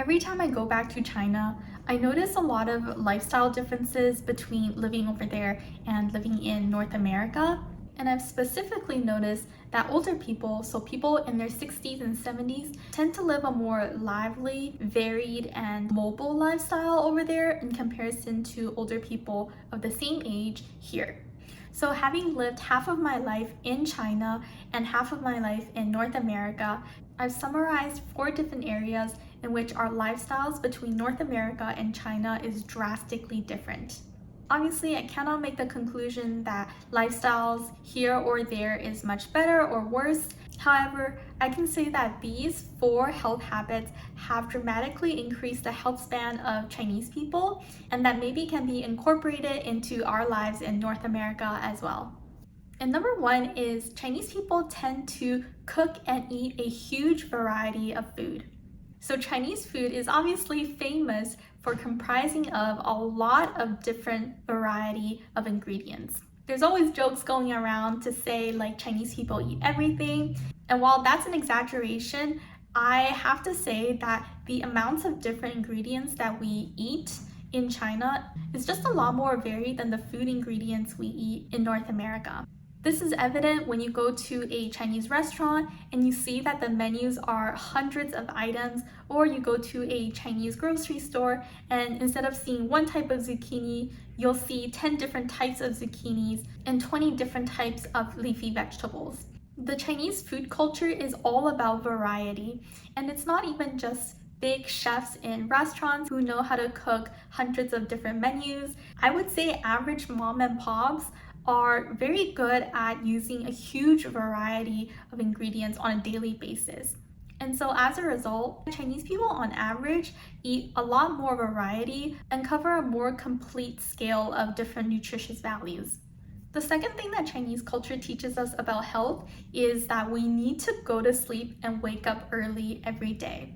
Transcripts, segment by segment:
Every time I go back to China, I notice a lot of lifestyle differences between living over there and living in North America. And I've specifically noticed that older people, so people in their 60s and 70s, tend to live a more lively, varied, and mobile lifestyle over there in comparison to older people of the same age here. So having lived half of my life in China and half of my life in North America, I've summarized 4 different areas in which our lifestyles between North America and China is drastically different. Obviously, I cannot make the conclusion that lifestyles here or there is much better or worse. However, I can say that these 4 health habits have dramatically increased the health span of Chinese people, and that maybe can be incorporated into our lives in North America as well. And number 1 is Chinese people tend to cook and eat a huge variety of food. So Chinese food is obviously famous for comprising of a lot of different variety of ingredients. There's always jokes going around to say like Chinese people eat everything. And while that's an exaggeration, I have to say that the amounts of different ingredients that we eat in China is just a lot more varied than the food ingredients we eat in North America. This is evident when you go to a Chinese restaurant and you see that the menus are hundreds of items, or you go to a Chinese grocery store and instead of seeing one type of zucchini, you'll see 10 different types of zucchinis and 20 different types of leafy vegetables. The Chinese food culture is all about variety, and it's not even just big chefs in restaurants who know how to cook hundreds of different menus. I would say average mom and pops are very good at using a huge variety of ingredients on a daily basis. And so as a result, Chinese people on average eat a lot more variety and cover a more complete scale of different nutritious values. The second thing that Chinese culture teaches us about health is that we need to go to sleep and wake up early every day.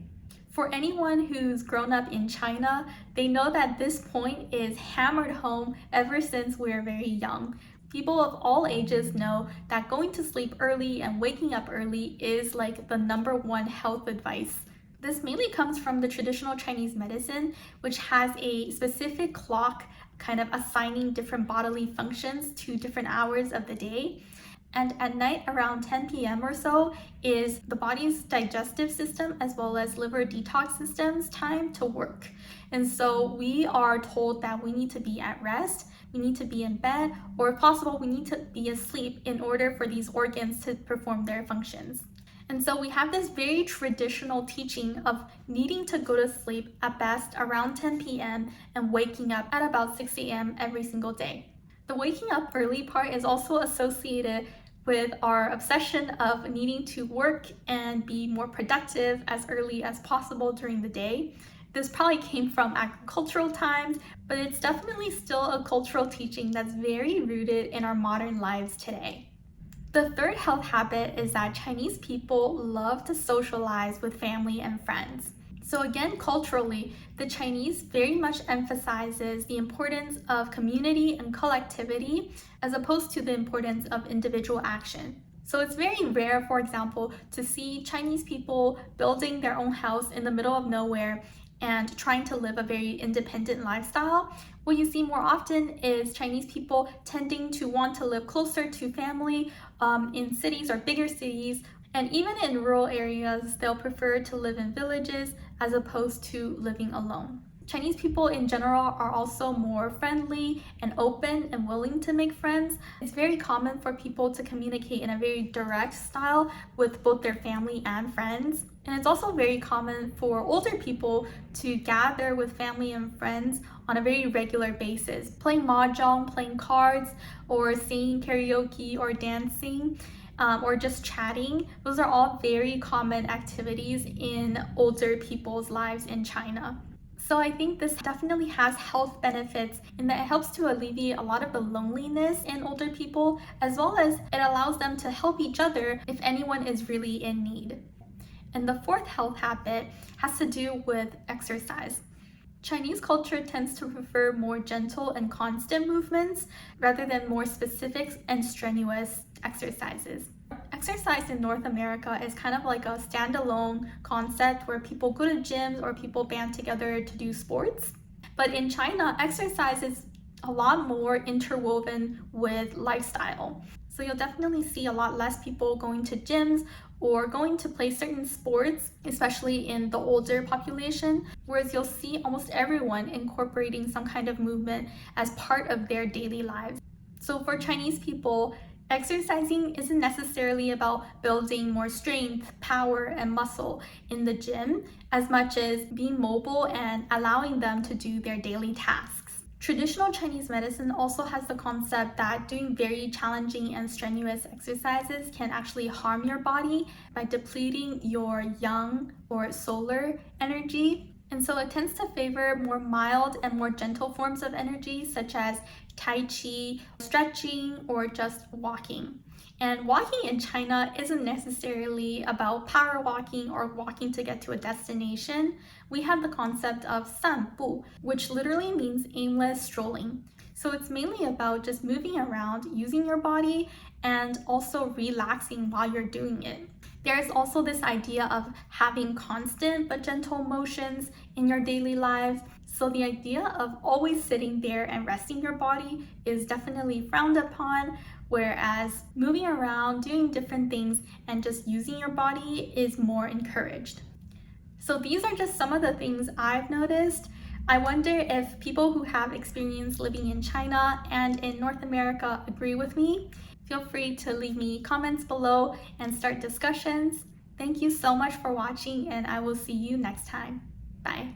For anyone who's grown up in China, they know that this point is hammered home ever since we're very young. People of all ages know that going to sleep early and waking up early is like the number 1 health advice. This mainly comes from the traditional Chinese medicine, which has a specific clock kind of assigning different bodily functions to different hours of the day. And at night around 10 p.m. or so is the body's digestive system as well as liver detox system's time to work. And so we are told that we need to be at rest, we need to be in bed, or if possible, we need to be asleep in order for these organs to perform their functions. And so we have this very traditional teaching of needing to go to sleep at best around 10 p.m. and waking up at about 6 a.m. every single day. The waking up early part is also associated with our obsession of needing to work and be more productive as early as possible during the day. This probably came from agricultural times, but it's definitely still a cultural teaching that's very rooted in our modern lives today. The third health habit is that Chinese people love to socialize with family and friends. So again, culturally, the Chinese very much emphasizes the importance of community and collectivity as opposed to the importance of individual action. So it's very rare, for example, to see Chinese people building their own house in the middle of nowhere and trying to live a very independent lifestyle. What you see more often is Chinese people tending to want to live closer to family in cities or bigger cities. And even in rural areas, they'll prefer to live in villages as opposed to living alone. Chinese people in general are also more friendly and open and willing to make friends. It's very common for people to communicate in a very direct style with both their family and friends. And it's also very common for older people to gather with family and friends on a very regular basis, playing mahjong, playing cards, or singing karaoke or dancing. Or just chatting. Those are all very common activities in older people's lives in China. So I think this definitely has health benefits in that it helps to alleviate a lot of the loneliness in older people, as well as it allows them to help each other if anyone is really in need. And the fourth health habit has to do with exercise. Chinese culture tends to prefer more gentle and constant movements rather than more specific and strenuous exercises. exercise in North America is kind of like a standalone concept where people go to gyms or people band together to do sports. But in China, exercise is a lot more interwoven with lifestyle. So you'll definitely see a lot less people going to gyms or going to play certain sports, especially in the older population, whereas you'll see almost everyone incorporating some kind of movement as part of their daily lives. So for Chinese people, exercising isn't necessarily about building more strength, power, and muscle in the gym as much as being mobile and allowing them to do their daily tasks. Traditional Chinese medicine also has the concept that doing very challenging and strenuous exercises can actually harm your body by depleting your yang or solar energy. And so it tends to favor more mild and more gentle forms of energy, such as Tai Chi, stretching, or just walking. And walking in China isn't necessarily about power walking or walking to get to a destination. We have the concept of sanbu, which literally means aimless strolling. So it's mainly about just moving around, using your body, and also relaxing while you're doing it. There's also this idea of having constant but gentle motions in your daily lives. So the idea of always sitting there and resting your body is definitely frowned upon, whereas moving around, doing different things, and just using your body is more encouraged. So these are just some of the things I've noticed. I wonder if people who have experience living in China and in North America agree with me. Feel free to leave me comments below and start discussions. Thank you so much for watching, and I will see you next time. Bye.